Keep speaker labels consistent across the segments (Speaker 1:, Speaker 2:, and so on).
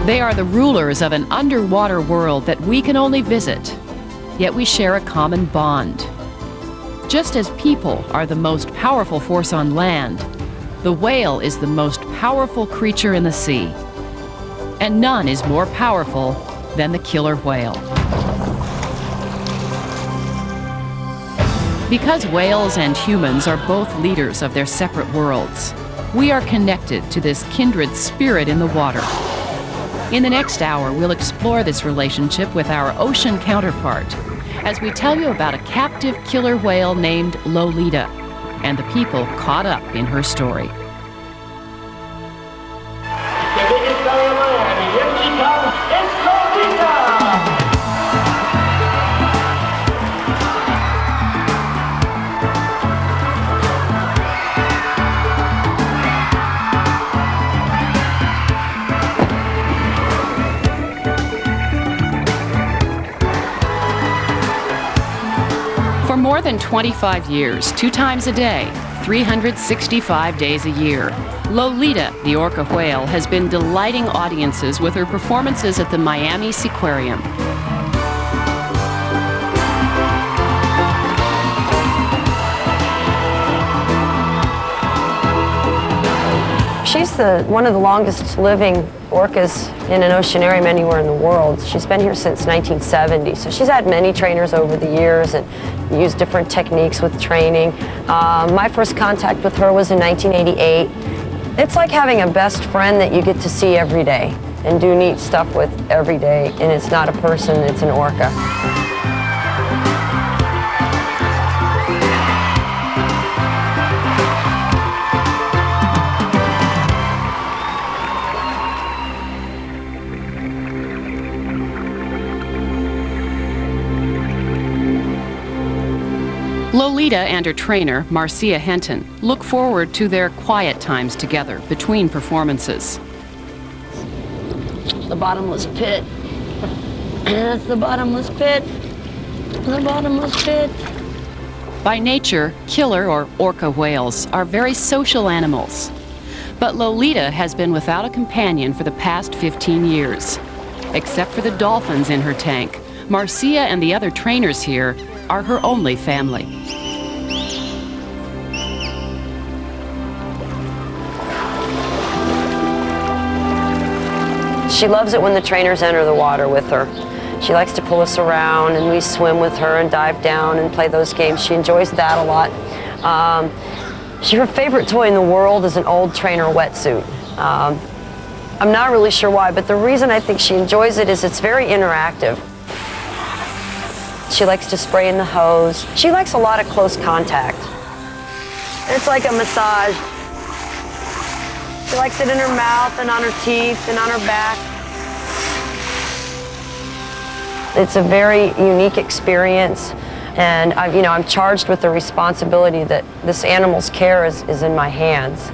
Speaker 1: They are the rulers of an underwater world that we can only visit, yet we share a common bond. Just as people are the most powerful force on land, the whale is the most powerful creature in the sea. And none is more powerful than the killer whale. Because whales and humans are both leaders of their separate worlds, we are connected to this kindred spirit in the water. In the next hour, we'll explore this relationship with our ocean counterpart as we tell you about a captive killer whale named Lolita and the people caught up in her story.
Speaker 2: The biggest guy in Miami, here she comes, it's Lolita!
Speaker 1: For more than 25 years, 2 times a day, 365 days a year, Lolita, the orca whale, has been delighting audiences with her performances at the Miami Seaquarium.
Speaker 3: She's one of the longest living orcas in an oceanarium anywhere in the world. She's been here since 1970, so she's had many trainers over the years and used different techniques with training. My first contact with her was in 1988. It's like having a best friend that you get to see every day and do neat stuff with every day, and it's not a person, it's an orca.
Speaker 1: Lolita and her trainer, Marcia Henton, look forward to their quiet times together between performances.
Speaker 3: The bottomless pit. That's the bottomless pit. The bottomless pit.
Speaker 1: By nature, killer or orca whales are very social animals. But Lolita has been without a companion for the past 15 years. Except for the dolphins in her tank, Marcia and the other trainers here are her only family.
Speaker 3: She loves it when the trainers enter the water with her. She likes to pull us around and we swim with her and dive down and play those games. She enjoys that a lot. Her favorite toy in the world is an old trainer wetsuit. I'm not really sure why, but the reason I think she enjoys it is it's very interactive. She likes to spray in the hose. She likes a lot of close contact. It's like a massage. She likes it in her mouth and on her teeth and on her back. It's a very unique experience, and I'm charged with the responsibility that this animal's care is in my hands.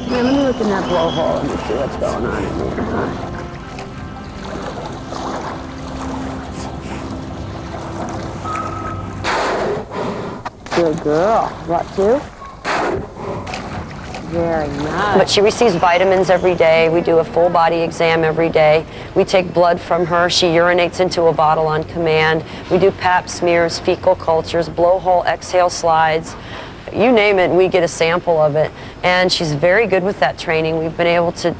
Speaker 3: Here, let me look in that blowhole and see what's going on in there, huh? Good girl. What, too? Very nice. But she receives vitamins every day. We do a full body exam every day. We take blood from her. She urinates into a bottle on command. We do pap smears, fecal cultures, blowhole exhale slides. You name it, we get a sample of it. And she's very good with that training. We've been able to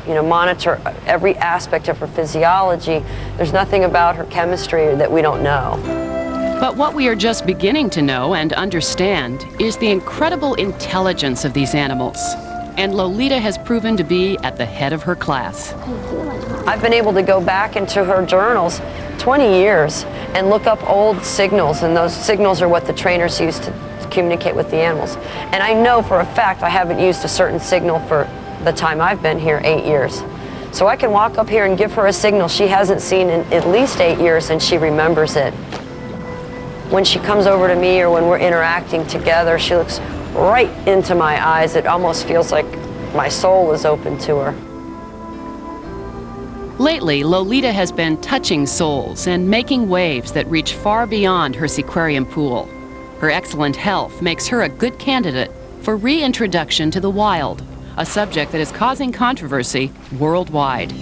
Speaker 3: monitor every aspect of her physiology. There's nothing about her chemistry that we don't know.
Speaker 1: But what we are just beginning to know and understand is the incredible intelligence of these animals. And Lolita has proven to be at the head of her class.
Speaker 3: I've been able to go back into her journals 20 years and look up old signals, and those signals are what the trainers use to communicate with the animals. And I know for a fact I haven't used a certain signal for the time I've been here, 8 years. So I can walk up here and give her a signal she hasn't seen in at least 8 years, and she remembers it. When she comes over to me or when we're interacting together, she looks right into my eyes. It almost feels like my soul is open to her.
Speaker 1: Lately, Lolita has been touching souls and making waves that reach far beyond her seaquarium pool. Her excellent health makes her a good candidate for reintroduction to the wild, a subject that is causing controversy worldwide.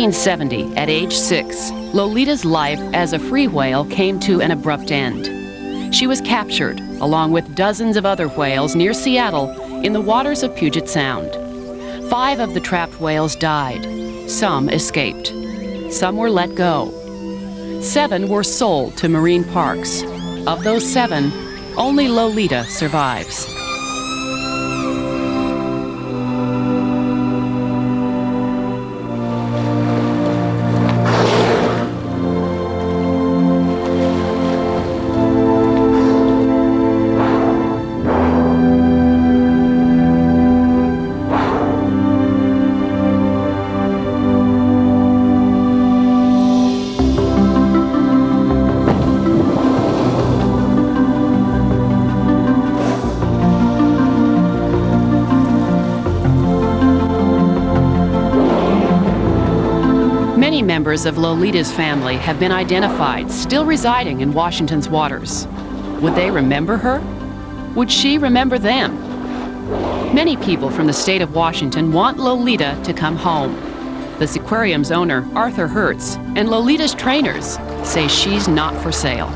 Speaker 1: 1970, at age 6, Lolita's life as a free whale came to an abrupt end. She was captured, along with dozens of other whales near Seattle, in the waters of Puget Sound. 5 of the trapped whales died. Some escaped. Some were let go. 7 were sold to marine parks. Of those 7, only Lolita survives. Many members of Lolita's family have been identified, still residing in Washington's waters. Would they remember her? Would she remember them? Many people from the state of Washington want Lolita to come home. The Seaquarium's owner, Arthur Hertz, and Lolita's trainers say she's not for sale.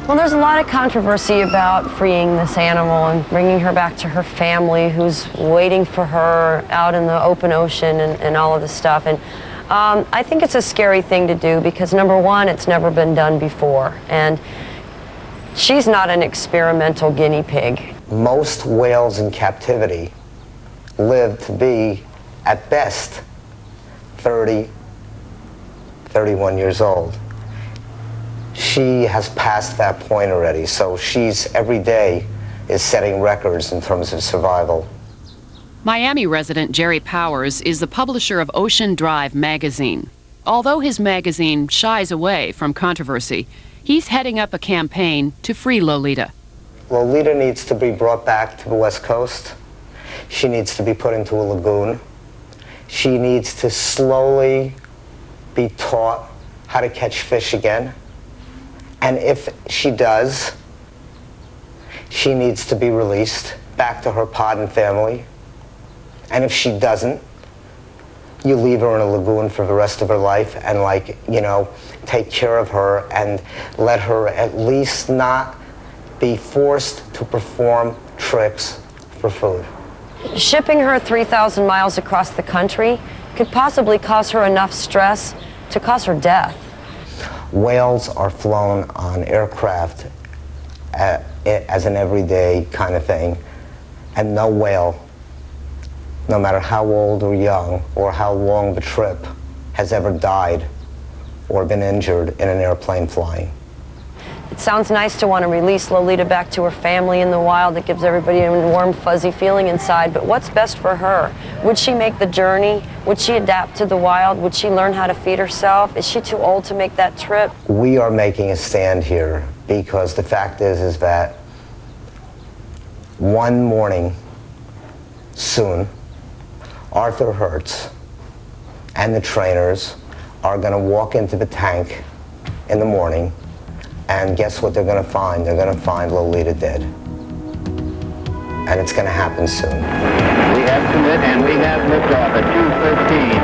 Speaker 3: Well, there's a lot of controversy about freeing this animal and bringing her back to her family who's waiting for her out in the open ocean and all of this stuff. And I think it's a scary thing to do because, number one, it's never been done before. And she's not an experimental guinea pig.
Speaker 4: Most whales in captivity live to be, at best, 30, 31 years old. She has passed that point already, so she's, every day, is setting records in terms of survival.
Speaker 1: Miami resident Jerry Powers is the publisher of Ocean Drive magazine. Although his magazine shies away from controversy, he's heading up a campaign to free Lolita.
Speaker 4: Lolita needs to be brought back to the West Coast. She needs to be put into a lagoon. She needs to slowly be taught how to catch fish again. And if she does, she needs to be released back to her pod and family. And if she doesn't, you leave her in a lagoon for the rest of her life and, like, you know, take care of her and let her at least not be forced to perform tricks for food.
Speaker 3: Shipping her 3,000 miles across the country could possibly cause her enough stress to cause her death.
Speaker 4: Whales are flown on aircraft as an everyday kind of thing, and no whale, no matter how old or young or how long the trip, has ever died or been injured in an airplane flying.
Speaker 3: It sounds nice to want to release Lolita back to her family in the wild. It gives everybody a warm, fuzzy feeling inside, but what's best for her? Would she make the journey? Would she adapt to the wild? Would she learn how to feed herself? Is she too old to make that trip?
Speaker 4: We are making a stand here because the fact is that one morning soon, Arthur Hertz and the trainers are going to walk into the tank in the morning, and guess what they're going to find? They're going to find Lolita dead. And it's going to happen soon.
Speaker 2: We have commit and we have liftoff at 2:15.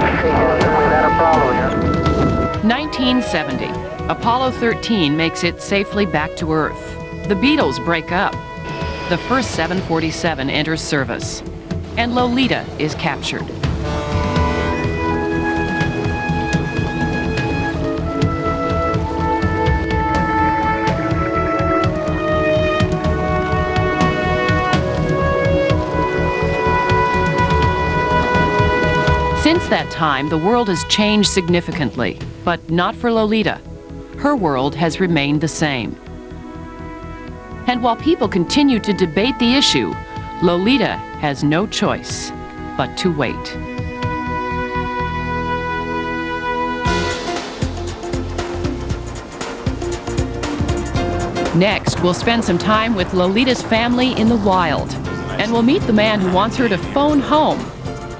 Speaker 2: We got a problem here.
Speaker 1: 1970, Apollo 13 makes it safely back to Earth. The Beatles break up. The first 747 enters service, and Lolita is captured. Since that time, the world has changed significantly, but not for Lolita. Her world has remained the same. And while people continue to debate the issue, Lolita has no choice but to wait. Next, we'll spend some time with Lolita's family in the wild, and we'll meet the man who wants her to phone home.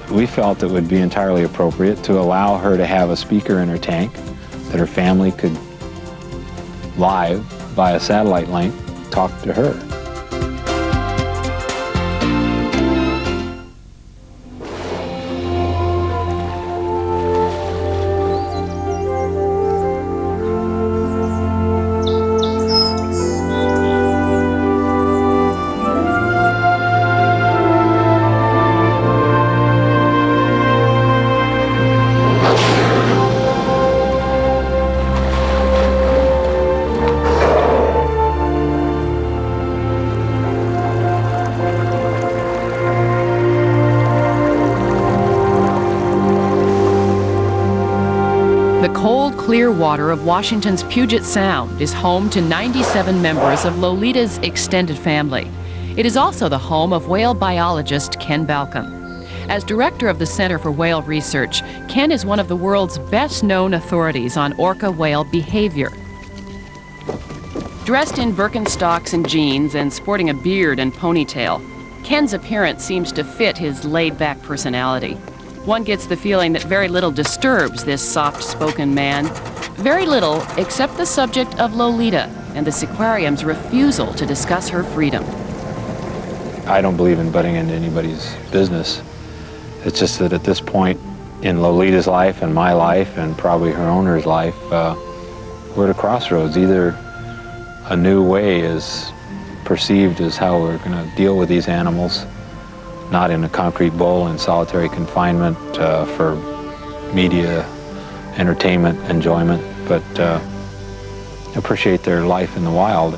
Speaker 5: We felt it would be entirely appropriate to allow her to have a speaker in her tank that her family could live via satellite link talk to her.
Speaker 1: clear water of Washington's Puget Sound is home to 97 members of Lolita's extended family. It is also the home of whale biologist Ken Balcom. As director of the Center for Whale Research, Ken is one of the world's best-known authorities on orca whale behavior. Dressed in Birkenstocks and jeans and sporting a beard and ponytail, Ken's appearance seems to fit his laid-back personality. One gets the feeling that very little disturbs this soft-spoken man. Very little except the subject of Lolita and the Seaquarium's refusal to discuss her freedom.
Speaker 5: I don't believe in butting into anybody's business. It's just that at this point in Lolita's life and my life and probably her owner's life, we're at a crossroads. Either a new way is perceived as how we're going to deal with these animals, not in a concrete bowl in solitary confinement for media, entertainment, enjoyment, but appreciate their life in the wild.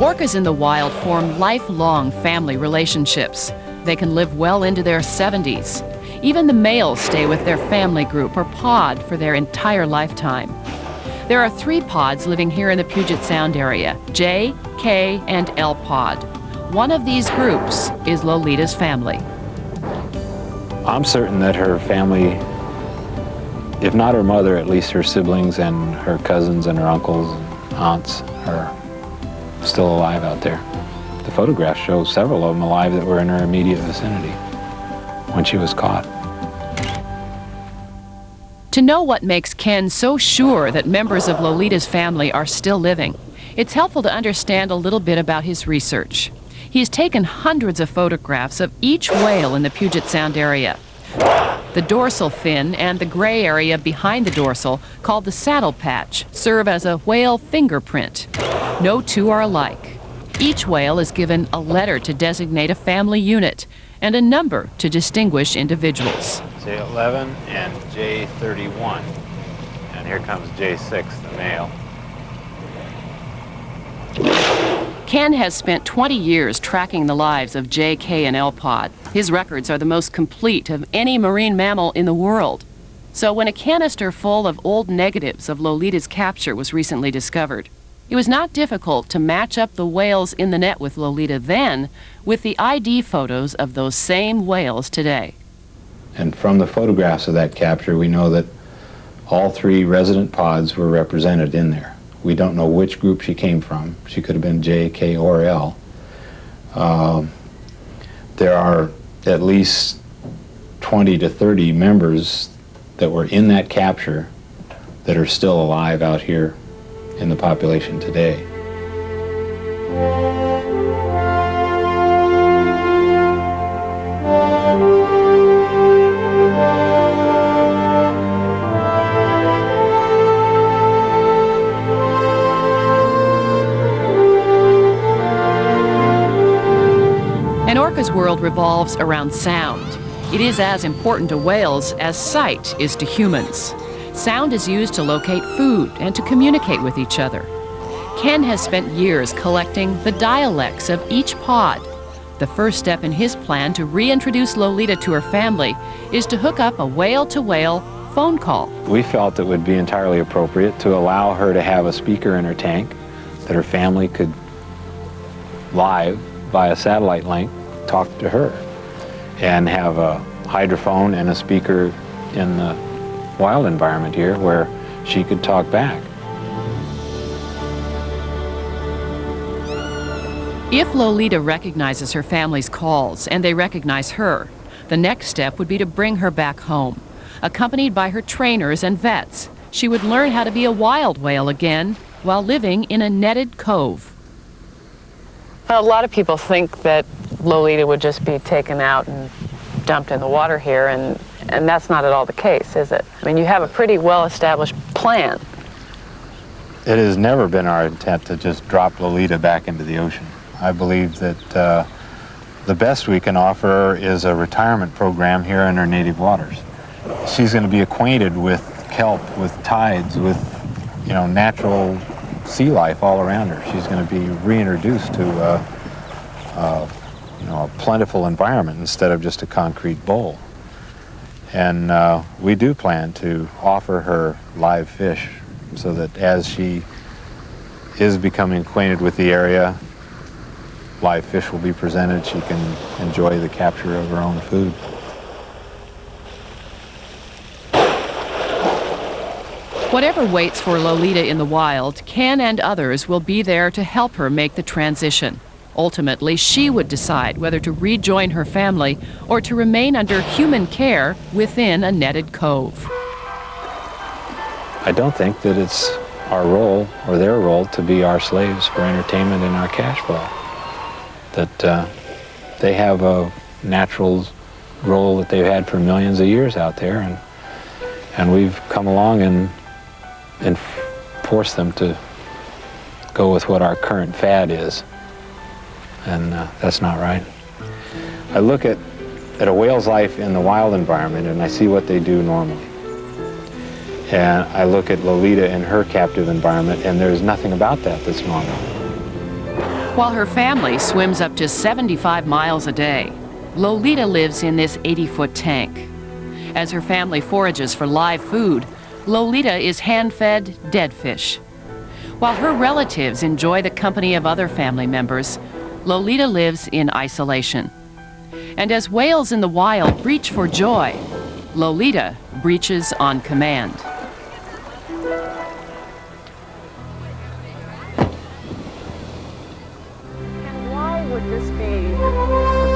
Speaker 1: Orcas in the wild form lifelong family relationships. They can live well into their 70s. Even the males stay with their family group or pod for their entire lifetime. There are 3 pods living here in the Puget Sound area, J, K, and L pod. One of these groups is Lolita's family.
Speaker 5: I'm certain that her family, if not her mother, at least her siblings and her cousins and her uncles and aunts are still alive out there. The photographs show several of them alive that were in her immediate vicinity when she was caught.
Speaker 1: To know what makes Ken so sure that members of Lolita's family are still living, it's helpful to understand a little bit about his research. He has taken hundreds of photographs of each whale in the Puget Sound area. The dorsal fin and the gray area behind the dorsal, called the saddle patch, serve as a whale fingerprint. No two are alike. Each whale is given a letter to designate a family unit and a number to distinguish individuals.
Speaker 5: J11 and J31. And here comes J6, the male.
Speaker 1: Ken has spent 20 years tracking the lives of J, K, and L pod. His records are the most complete of any marine mammal in the world. So when a canister full of old negatives of Lolita's capture was recently discovered, it was not difficult to match up the whales in the net with Lolita then with the ID photos of those same whales today.
Speaker 5: And from the photographs of that capture, we know that all 3 resident pods were represented in there. We don't know which group she came from. She could have been J, K, or L. There are at least 20 to 30 members that were in that capture that are still alive out here in the population today.
Speaker 1: An orca's world revolves around sound. It is as important to whales as sight is to humans. Sound is used to locate food and to communicate with each other. Ken has spent years collecting the dialects of each pod. The first step in his plan to reintroduce Lolita to her family is to hook up a whale-to-whale phone call.
Speaker 5: We felt it would be entirely appropriate to allow her to have a speaker in her tank that her family could live via satellite link talk to her and have a hydrophone and a speaker in the wild environment here where she could talk back.
Speaker 1: If Lolita recognizes her family's calls and they recognize her, the next step would be to bring her back home. Accompanied by her trainers and vets, she would learn how to be a wild whale again while living in a netted cove.
Speaker 6: Well, a lot of people think that Lolita would just be taken out and dumped in the water here, and that's not at all the case, is it? I mean, you have a pretty well-established plan.
Speaker 5: It has never been our intent to just drop Lolita back into the ocean. I believe that the best we can offer her is a retirement program here in her native waters. She's going to be acquainted with kelp, with tides, with, natural sea life all around her. She's going to be reintroduced to you know, a plentiful environment instead of just a concrete bowl. And we do plan to offer her live fish so that as she is becoming acquainted with the area, live fish will be presented. She can enjoy the capture of her own food.
Speaker 1: Whatever waits for Lolita in the wild, Ken and others will be there to help her make the transition. Ultimately, she would decide whether to rejoin her family or to remain under human care within a netted cove.
Speaker 5: I don't think that it's our role or their role to be our slaves for entertainment and our cash flow. That they have a natural role that they've had for millions of years out there, and we've come along and force them to go with what our current fad is, and that's not right. I look at a whale's life in the wild environment and I see what they do normally, and I look at Lolita in her captive environment and there's nothing about that that's normal.
Speaker 1: While her family swims up to 75 miles a day, Lolita lives in this 80-foot tank. As her family forages for live food, Lolita is hand-fed dead fish. While her relatives enjoy the company of other family members, Lolita lives in isolation. And as whales in the wild breach for joy, Lolita breaches on command.
Speaker 6: And why would this be the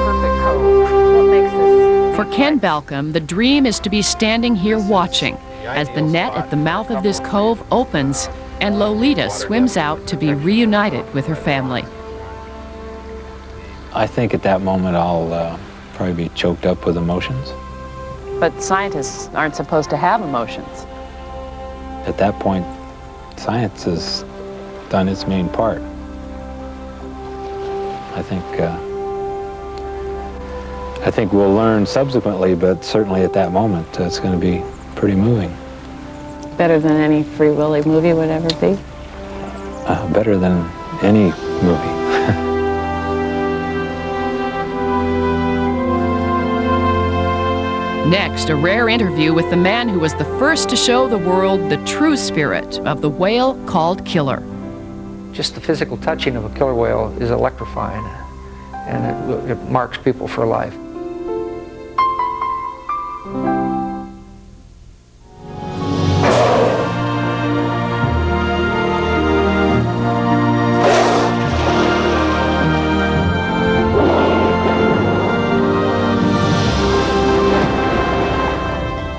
Speaker 6: perfect cove? What makes this?
Speaker 1: For Ken Balcom, the dream is to be standing here watching as the net at the mouth of this cove opens and Lolita swims out to be reunited with her family.
Speaker 5: I think at that moment I'll probably be choked up with emotions.
Speaker 6: But scientists aren't supposed to have emotions.
Speaker 5: At that point, science has done its main part. I think we'll learn subsequently, but certainly at that moment, it's going to be pretty moving.
Speaker 6: Better than any Free Willy movie would ever be?
Speaker 5: Better than any movie.
Speaker 1: Next, a rare interview with the man who was the first to show the world the true spirit of the whale called killer.
Speaker 7: Just the physical touching of a killer whale is electrifying, and it marks people for life.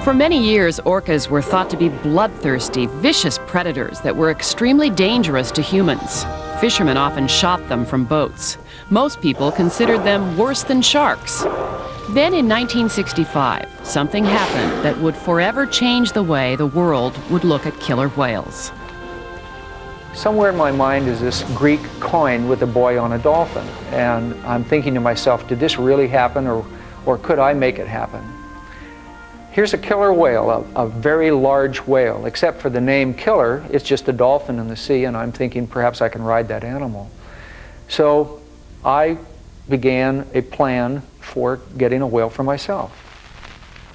Speaker 1: For many years, orcas were thought to be bloodthirsty, vicious predators that were extremely dangerous to humans. Fishermen often shot them from boats. Most people considered them worse than sharks. Then in 1965, something happened that would forever change the way the world would look at killer whales.
Speaker 7: Somewhere in my mind is this Greek coin with a boy on a dolphin, and I'm thinking to myself, did this really happen, or could I make it happen? Here's a killer whale, a very large whale. Except for the name killer, it's just a dolphin in the sea, and I'm thinking perhaps I can ride that animal. So I began a plan for getting a whale for myself.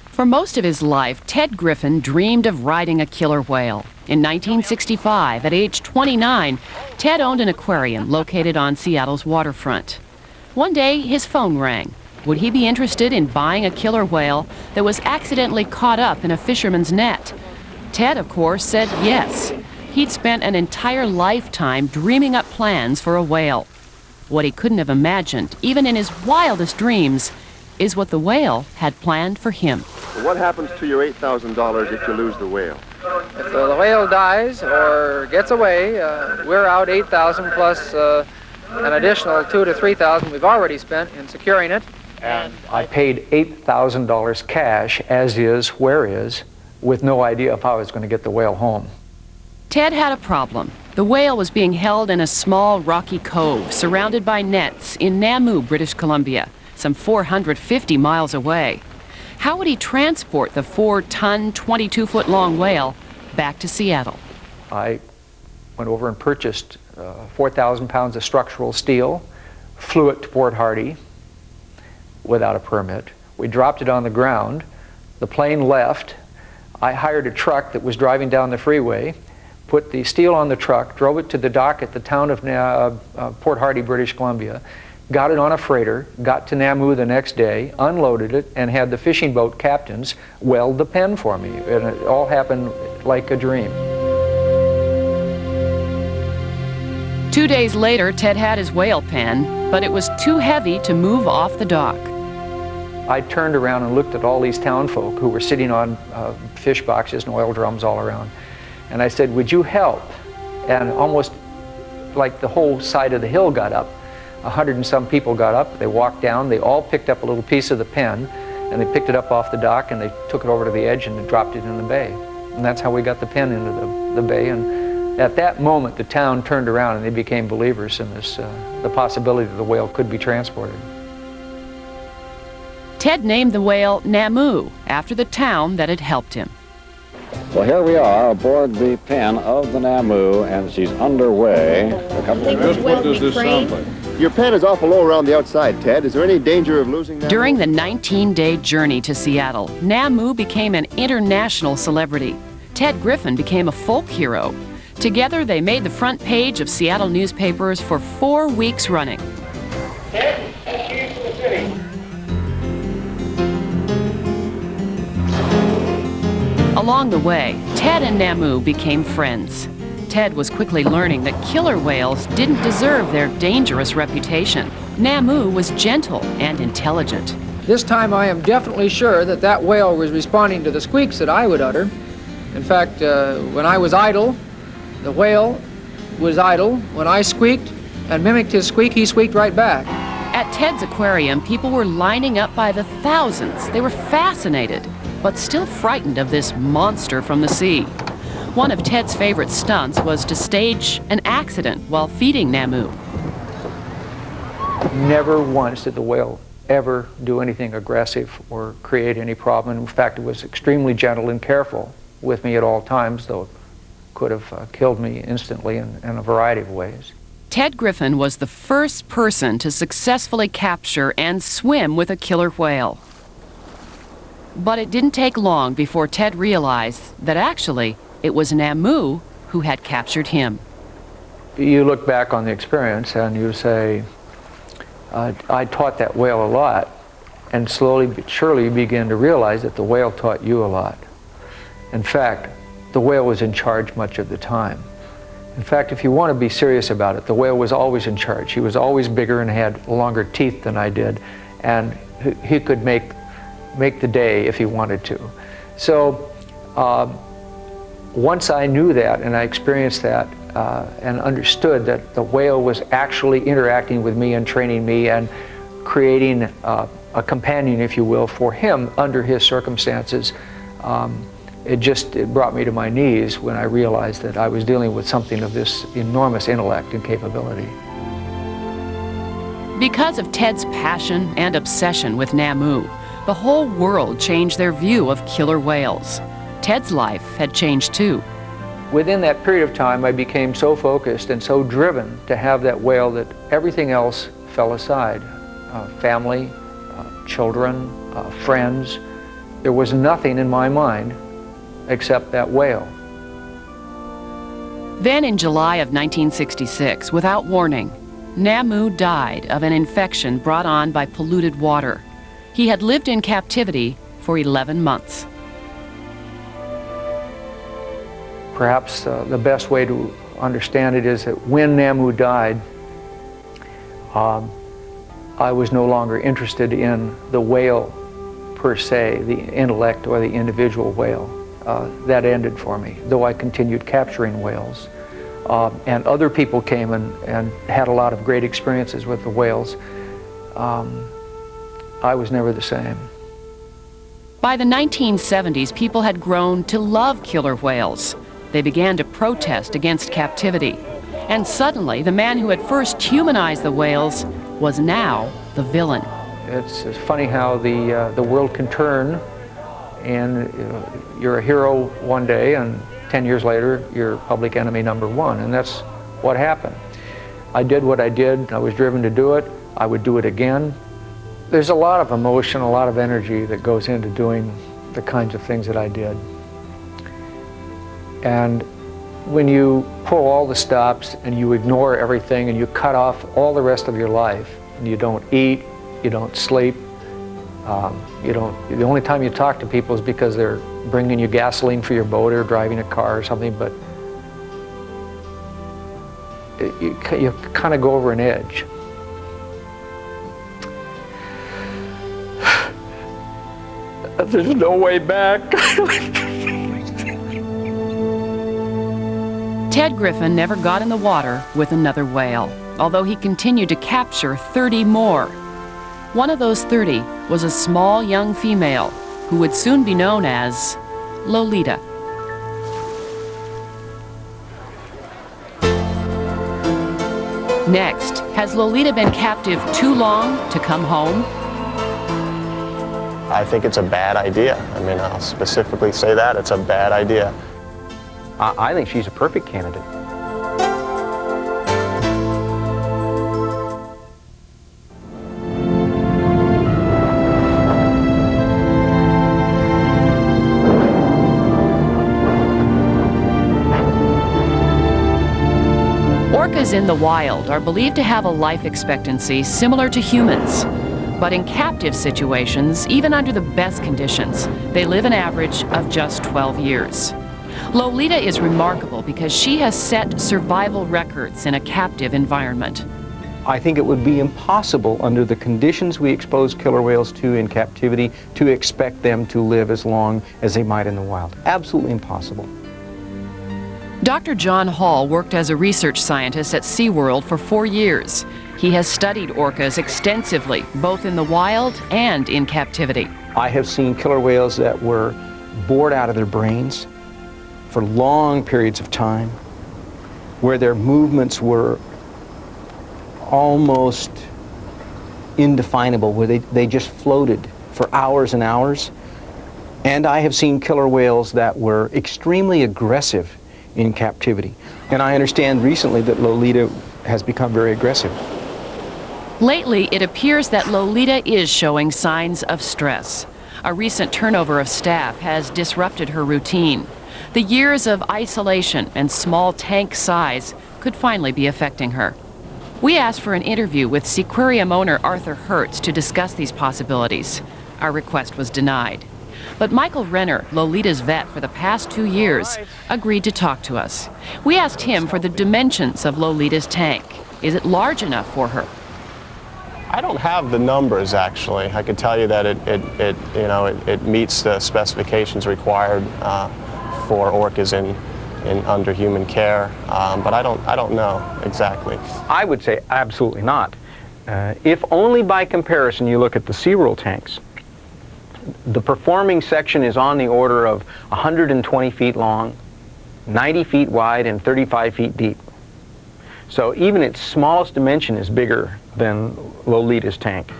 Speaker 1: For most of his life, Ted Griffin dreamed of riding a killer whale. In 1965, at age 29, Ted owned an aquarium located on Seattle's waterfront. One day, his phone rang. Would he be interested in buying a killer whale that was accidentally caught up in a fisherman's net? Ted, of course, said yes. He'd spent an entire lifetime dreaming up plans for a whale. What he couldn't have imagined, even in his wildest dreams, is what the whale had planned for him.
Speaker 8: What happens to your $8,000 if you lose the whale?
Speaker 7: If the whale dies or gets away, we're out $8,000 plus an additional $2,000 to $3,000 we've already spent in securing it. And I paid $8,000 cash, as is, where is, with no idea of how I was going to get the whale home.
Speaker 1: Ted had a problem. The whale was being held in a small rocky cove surrounded by nets in Namu, British Columbia, some 450 miles away. How would he transport the 4-ton, 22-foot-long whale back to Seattle?
Speaker 7: I went over and purchased 4,000 pounds of structural steel, flew it to Port Hardy without a permit. We dropped it on the ground. The plane left. I hired a truck that was driving down the freeway, put the steel on the truck, drove it to the dock at the town of Port Hardy, British Columbia, got it on a freighter, got to Namu the next day, unloaded it, and had the fishing boat captains weld the pen for me. And it all happened like a dream.
Speaker 1: 2 days later, Ted had his whale pen, but it was too heavy to move off the dock.
Speaker 7: I turned around and looked at all these townfolk who were sitting on fish boxes and oil drums all around. And I said, would you help? And almost like the whole side of the hill got up. 100 and some people got up, they walked down, they all picked up a little piece of the pen, and they picked it up off the dock and they took it over to the edge and they dropped it in the bay. And that's how we got the pen into the bay. And at that moment, the town turned around and they became believers in this, the possibility that the whale could be transported.
Speaker 1: Ted named the whale Namu after the town that had helped him.
Speaker 9: Well, here we are aboard the pen of the Namu, and she's underway. A couple of minutes.
Speaker 8: What does this sound like? Your pen is awful low around the outside, Ted. Is there any danger of losing that?
Speaker 1: During the 19-day journey to Seattle, Namu became an international celebrity. Ted Griffin became a folk hero. Together, they made the front page of Seattle newspapers for 4 weeks running.
Speaker 2: Ted, that's keys to the city.
Speaker 1: Along the way, Ted and Namu became friends. Ted was quickly learning that killer whales didn't deserve their dangerous reputation. Namu was gentle and intelligent.
Speaker 10: This time I am definitely sure that that whale was responding to the squeaks that I would utter. In fact, when I was idle, the whale was idle. When I squeaked and mimicked his squeak, he squeaked right back.
Speaker 1: At Ted's aquarium, people were lining up by the thousands. They were fascinated, but still frightened of this monster from the sea. One of Ted's favorite stunts was to stage an accident while feeding Namu.
Speaker 7: Never once did the whale ever do anything aggressive or create any problem. In fact, it was extremely gentle and careful with me at all times, though it could have killed me instantly in a variety of ways.
Speaker 1: Ted Griffin was the first person to successfully capture and swim with a killer whale. But it didn't take long before Ted realized that actually it was Namu who had captured him.
Speaker 7: You look back on the experience and you say, I taught that whale a lot, and slowly but surely you begin to realize that the whale taught you a lot. In fact, the whale was in charge much of the time. In fact, if you want to be serious about it, the whale was always in charge. He was always bigger and had longer teeth than I did, and he could make the day if he wanted to. So once I knew that and I experienced that and understood that the whale was actually interacting with me and training me and creating a companion, if you will, for him under his circumstances, it brought me to my knees when I realized that I was dealing with something of this enormous intellect and capability.
Speaker 1: Because of Ted's passion and obsession with Namu, the whole world changed their view of killer whales. Ted's life had changed too.
Speaker 7: Within that period of time, I became so focused and so driven to have that whale that everything else fell aside. Family, children, friends. There was nothing in my mind except that whale.
Speaker 1: Then in July of 1966, without warning, Namu died of an infection brought on by polluted water. He had lived in captivity for 11 months.
Speaker 7: Perhaps the best way to understand it is that when Namu died, I was no longer interested in the whale per se, the intellect or the individual whale. That ended for me, though I continued capturing whales. And other people came and had a lot of great experiences with the whales. I was never the same.
Speaker 1: By the 1970s, people had grown to love killer whales. They began to protest against captivity. And suddenly, the man who had first humanized the whales was now the villain.
Speaker 7: It's funny how the world can turn, and you're a hero one day, and 10 years later, you're public enemy number one, and that's what happened. I did what I did. I was driven to do it. I would do it again. There's a lot of emotion, a lot of energy that goes into doing the kinds of things that I did. And when you pull all the stops and you ignore everything and you cut off all the rest of your life, and you don't eat, you don't sleep, the only time you talk to people is because they're bringing you gasoline for your boat or driving a car or something, but you kind of go over an edge. There's no way back.
Speaker 1: Ted Griffin never got in the water with another whale, although he continued to capture 30 more. One of those 30 was a small young female who would soon be known as Lolita. Next, has Lolita been captive too long to come home?
Speaker 11: I think it's a bad idea. I mean, I'll specifically say that. It's a bad idea.
Speaker 7: I think she's a perfect candidate.
Speaker 1: Orcas in the wild are believed to have a life expectancy similar to humans. But in captive situations, even under the best conditions, they live an average of just 12 years. Lolita is remarkable because she has set survival records in a captive environment.
Speaker 7: I think it would be impossible under the conditions we expose killer whales to in captivity to expect them to live as long as they might in the wild. Absolutely impossible.
Speaker 1: Dr. John Hall worked as a research scientist at SeaWorld for 4 years. He has studied orcas extensively, both in the wild and in captivity.
Speaker 7: I have seen killer whales that were bored out of their brains for long periods of time, where their movements were almost indefinable, where they just floated for hours and hours. And I have seen killer whales that were extremely aggressive in captivity. And I understand recently that Lolita has become very aggressive.
Speaker 1: Lately, it appears that Lolita is showing signs of stress. A recent turnover of staff has disrupted her routine. The years of isolation and small tank size could finally be affecting her. We asked for an interview with Seaquarium owner Arthur Hertz to discuss these possibilities. Our request was denied. But Michael Renner, Lolita's vet for the past 2 years, agreed to talk to us. We asked him for the dimensions of Lolita's tank. Is it large enough for her?
Speaker 11: I don't have the numbers, actually. I can tell you that it meets the specifications required for orcas in under human care, but I don't know exactly.
Speaker 7: I would say absolutely not. If only by comparison you look at the SeaWorld tanks, the performing section is on the order of 120 feet long, 90 feet wide, and 35 feet deep. So even its smallest dimension is bigger than Lolita's tank.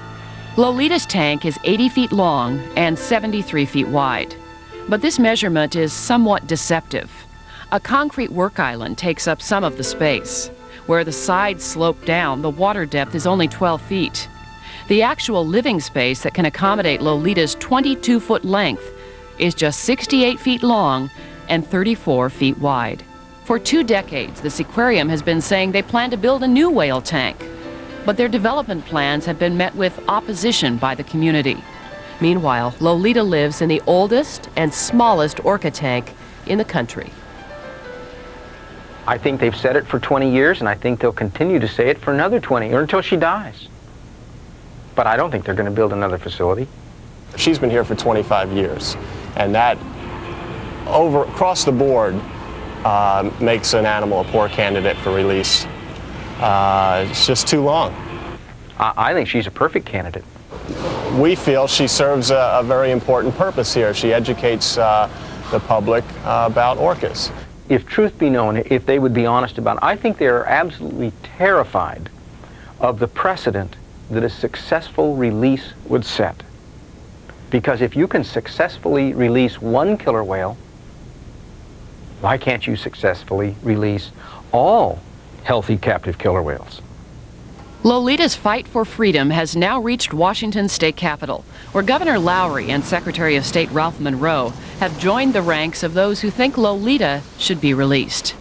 Speaker 1: Lolita's tank is 80 feet long and 73 feet wide. But this measurement is somewhat deceptive. A concrete work island takes up some of the space. Where the sides slope down, the water depth is only 12 feet. The actual living space that can accommodate Lolita's 22-foot length is just 68 feet long and 34 feet wide. For 2 decades, the Seaquarium has been saying they plan to build a new whale tank. But their development plans have been met with opposition by the community. Meanwhile, Lolita lives in the oldest and smallest orca tank in the country.
Speaker 7: I think they've said it for 20 years, and I think they'll continue to say it for another 20, or until she dies. But I don't think they're going to build another facility.
Speaker 11: She's been here for 25 years, and that across the board makes an animal a poor candidate for release. It's just too long.
Speaker 7: I think she's a perfect candidate.
Speaker 11: We feel she serves a very important purpose here. She educates the public about orcas.
Speaker 7: If truth be known, if they would be honest about it, I think they are absolutely terrified of the precedent that a successful release would set. Because if you can successfully release one killer whale, Why can't you successfully release all healthy captive killer whales?
Speaker 1: Lolita's fight for freedom has now reached Washington state capitol, where Governor Lowry and Secretary of State Ralph Monroe have joined the ranks of those who think Lolita should be released.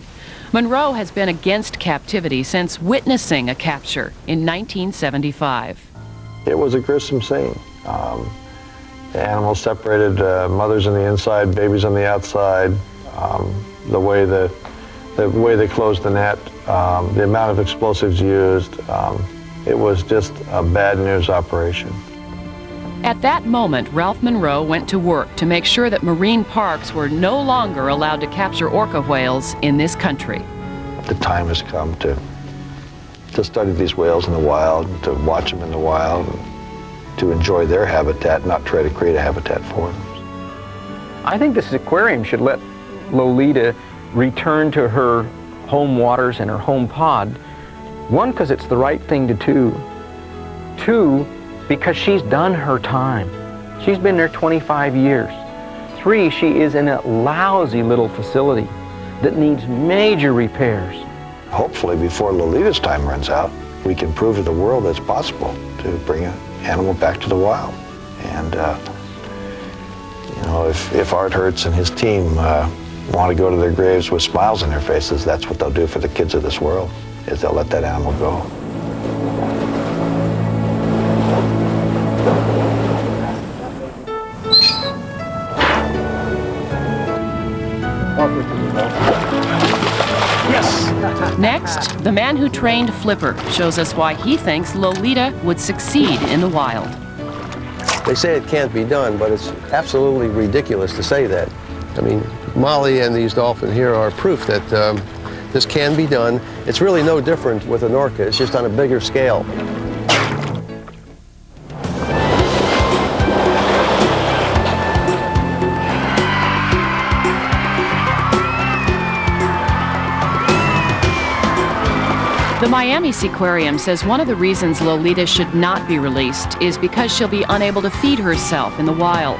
Speaker 1: Monroe has been against captivity since witnessing a capture in 1975.
Speaker 12: It was a gruesome scene. The animals separated, mothers on the inside, babies on the outside. The way they closed the net, the amount of explosives used, it was just a bad news operation.
Speaker 1: At that moment, Ralph Monroe went to work to make sure that marine parks were no longer allowed to capture orca whales in this country.
Speaker 12: The time has come to study these whales in the wild, to watch them in the wild, and to enjoy their habitat, not try to create a habitat for them.
Speaker 7: I think this aquarium should let Lolita return to her home waters and her home pod. One, because it's the right thing to do. Two, because she's done her time. She's been there 25 years. Three, she is in a lousy little facility that needs major repairs.
Speaker 12: Hopefully before Lolita's time runs out, we can prove to the world that it's possible to bring an animal back to the wild. And you know, if Art Hertz and his team want to go to their graves with smiles on their faces, that's what they'll do for the kids of this world, is they'll let that animal go.
Speaker 1: Yes. Next, the man who trained Flipper shows us why he thinks Lolita would succeed in the wild.
Speaker 13: They say it can't be done, but it's absolutely ridiculous to say that. I mean, Molly and these dolphins here are proof that this can be done. It's really no different with an orca, it's just on a bigger scale.
Speaker 1: The Miami Seaquarium says one of the reasons Lolita should not be released is because she'll be unable to feed herself in the wild.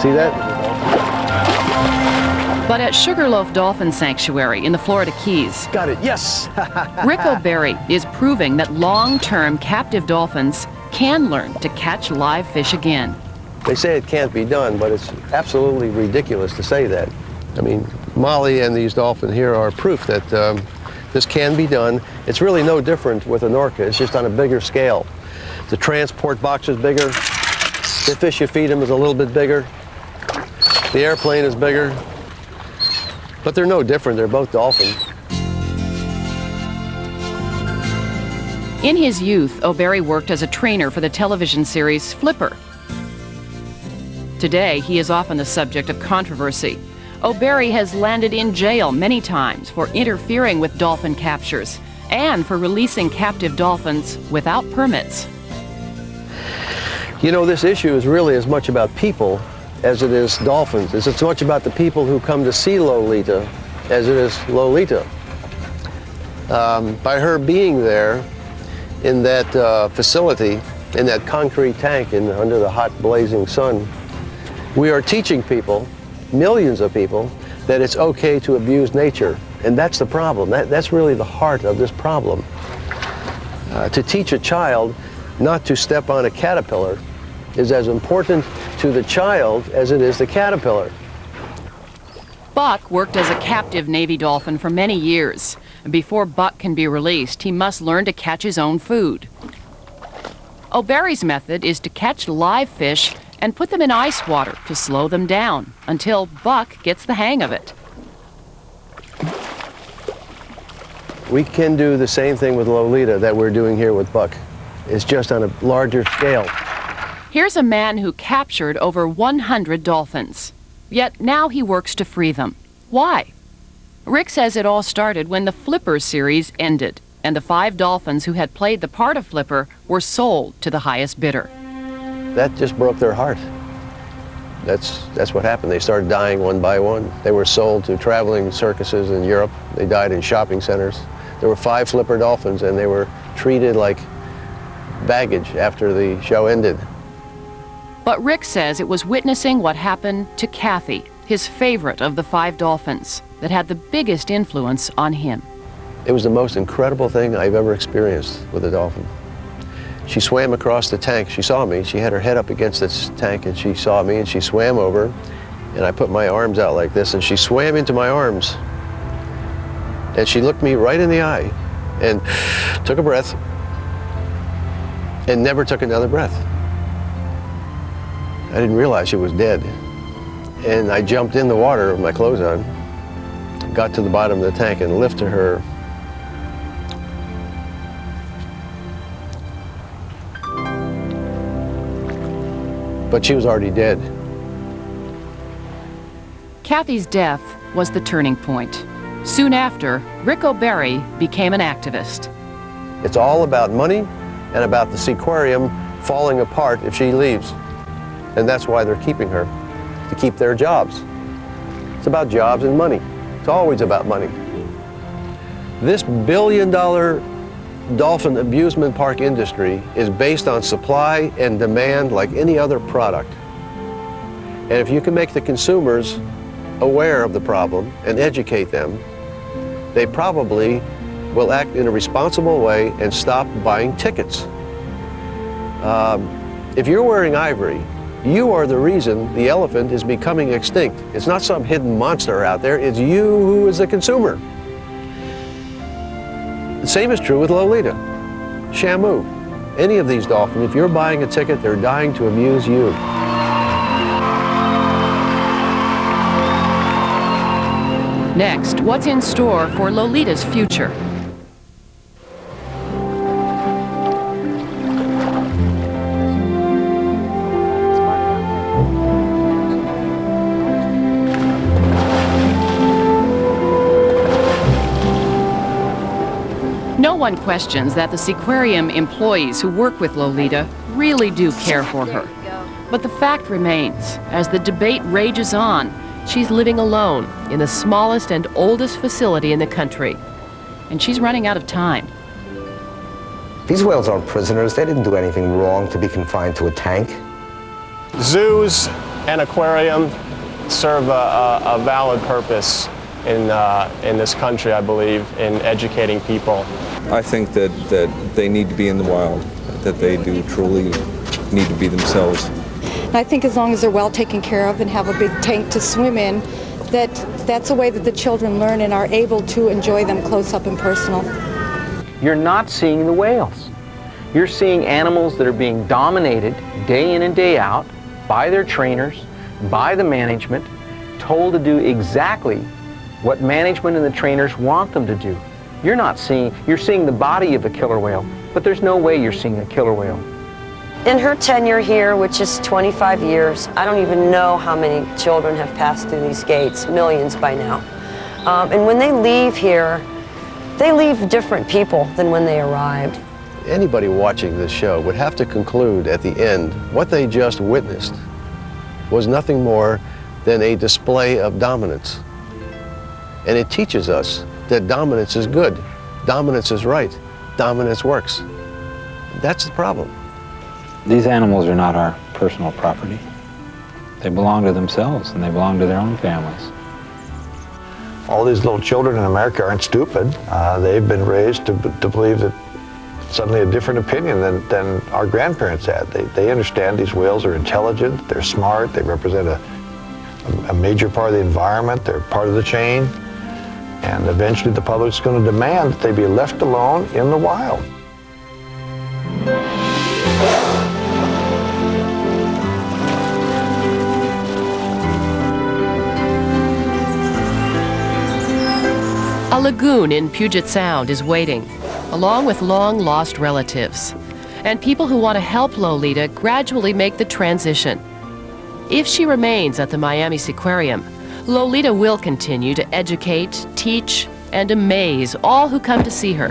Speaker 13: See that?
Speaker 1: But at Sugarloaf Dolphin Sanctuary in the Florida Keys,
Speaker 13: got it, yes!
Speaker 1: Rick O'Berry is proving that long-term captive dolphins can learn to catch live fish again.
Speaker 13: They say it can't be done, but it's absolutely ridiculous to say that. I mean, Molly and these dolphins here are proof that this can be done. It's really no different with an orca, it's just on a bigger scale. The transport box is bigger, the fish you feed them is a little bit bigger, the airplane is bigger, but they're no different, they're both dolphins.
Speaker 1: In his youth, O'Berry worked as a trainer for the television series Flipper. Today, he is often the subject of controversy. O'Berry has landed in jail many times for interfering with dolphin captures and for releasing captive dolphins without permits.
Speaker 13: You know, this issue is really as much about people as it is dolphins. It's as much about the people who come to see Lolita as it is Lolita. By her being there in that facility, in that concrete tank under the hot blazing sun, we are teaching people, millions of people, that it's okay to abuse nature. And that's the problem. That's really the heart of this problem. To teach a child not to step on a caterpillar is as important to the child as it is the caterpillar.
Speaker 1: Buck worked as a captive Navy dolphin for many years. Before Buck can be released, he must learn to catch his own food. O'Berry's method is to catch live fish and put them in ice water to slow them down until Buck gets the hang of it.
Speaker 13: We can do the same thing with Lolita that we're doing here with Buck. It's just on a larger scale.
Speaker 1: Here's a man who captured over 100 dolphins, yet now he works to free them. Why? Rick says it all started when the Flipper series ended, and the 5 dolphins who had played the part of Flipper were sold to the highest bidder.
Speaker 13: That just broke their heart. That's what happened. They started dying one by one. They were sold to traveling circuses in Europe. They died in shopping centers. There were 5 Flipper dolphins, and they were treated like baggage after the show ended.
Speaker 1: But Rick says it was witnessing what happened to Kathy, his favorite of the 5 dolphins, that had the biggest influence on him.
Speaker 13: It was the most incredible thing I've ever experienced with a dolphin. She swam across the tank. She saw me. She had her head up against this tank, and she saw me, and she swam over, and I put my arms out like this, and she swam into my arms. And she looked me right in the eye and took a breath and never took another breath. I didn't realize she was dead. And I jumped in the water with my clothes on, got to the bottom of the tank and lifted her. But she was already dead.
Speaker 1: Kathy's death was the turning point. Soon after, Rick O'Barry became an activist.
Speaker 13: It's all about money and about the Seaquarium falling apart if she leaves. And that's why they're keeping her, to keep their jobs. It's about jobs and money. It's always about money. This billion-dollar dolphin amusement park industry is based on supply and demand like any other product. And if you can make the consumers aware of the problem and educate them, they probably will act in a responsible way and stop buying tickets. If you're wearing ivory, you are the reason the elephant is becoming extinct. It's not some hidden monster out there, it's you who is the consumer. The same is true with Lolita, Shamu, any of these dolphins. If you're buying a ticket, they're dying to amuse you.
Speaker 1: Next, what's in store for Lolita's future? No one questions that the Seaquarium employees who work with Lolita really do care for her. But the fact remains, as the debate rages on, she's living alone in the smallest and oldest facility in the country. And she's running out of time.
Speaker 4: These whales aren't prisoners. They didn't do anything wrong to be confined to a tank.
Speaker 11: Zoos and aquarium serve a valid purpose in this country, I believe, in educating people.
Speaker 14: I think that they need to be in the wild, that they do truly need to be themselves.
Speaker 15: And I think as long as they're well taken care of and have a big tank to swim in, that's a way that the children learn and are able to enjoy them close up and personal.
Speaker 7: You're not seeing the whales. You're seeing animals that are being dominated day in and day out by their trainers, by the management, told to do exactly what management and the trainers want them to do. You're seeing the body of a killer whale, but there's no way you're seeing a killer whale.
Speaker 3: In her tenure here, which is 25 years, I don't even know how many children have passed through these gates, millions by now. And when they leave here, they leave different people than when they arrived.
Speaker 13: Anybody watching this show would have to conclude at the end what they just witnessed was nothing more than a display of dominance. And it teaches us that dominance is good, dominance is right, dominance works. That's the problem.
Speaker 5: These animals are not our personal property. They belong to themselves and they belong to their own families.
Speaker 12: All these little children in America aren't stupid. They've been raised to believe that suddenly a different opinion than our grandparents had. They understand these whales are intelligent, they're smart, they represent a major part of the environment, they're part of the chain. And eventually the public's going to demand that they be left alone in the wild.
Speaker 1: A lagoon in Puget Sound is waiting, along with long-lost relatives. And people who want to help Lolita gradually make the transition. If she remains at the Miami Seaquarium, Lolita will continue to educate, teach, and amaze all who come to see her,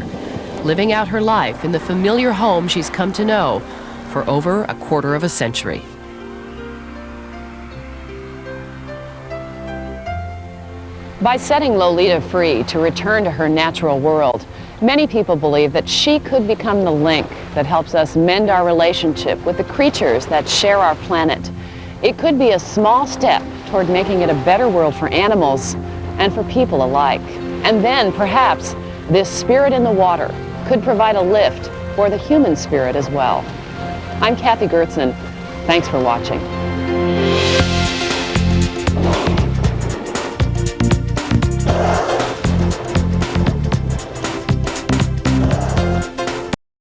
Speaker 1: living out her life in the familiar home she's come to know for over a quarter of a century.
Speaker 6: By setting Lolita free to return to her natural world, many people believe that she could become the link that helps us mend our relationship with the creatures that share our planet. It could be a small step toward making it a better world for animals and for people alike. And then, perhaps, this spirit in the water could provide a lift for the human spirit as well. I'm Kathy Gertson. Thanks for watching.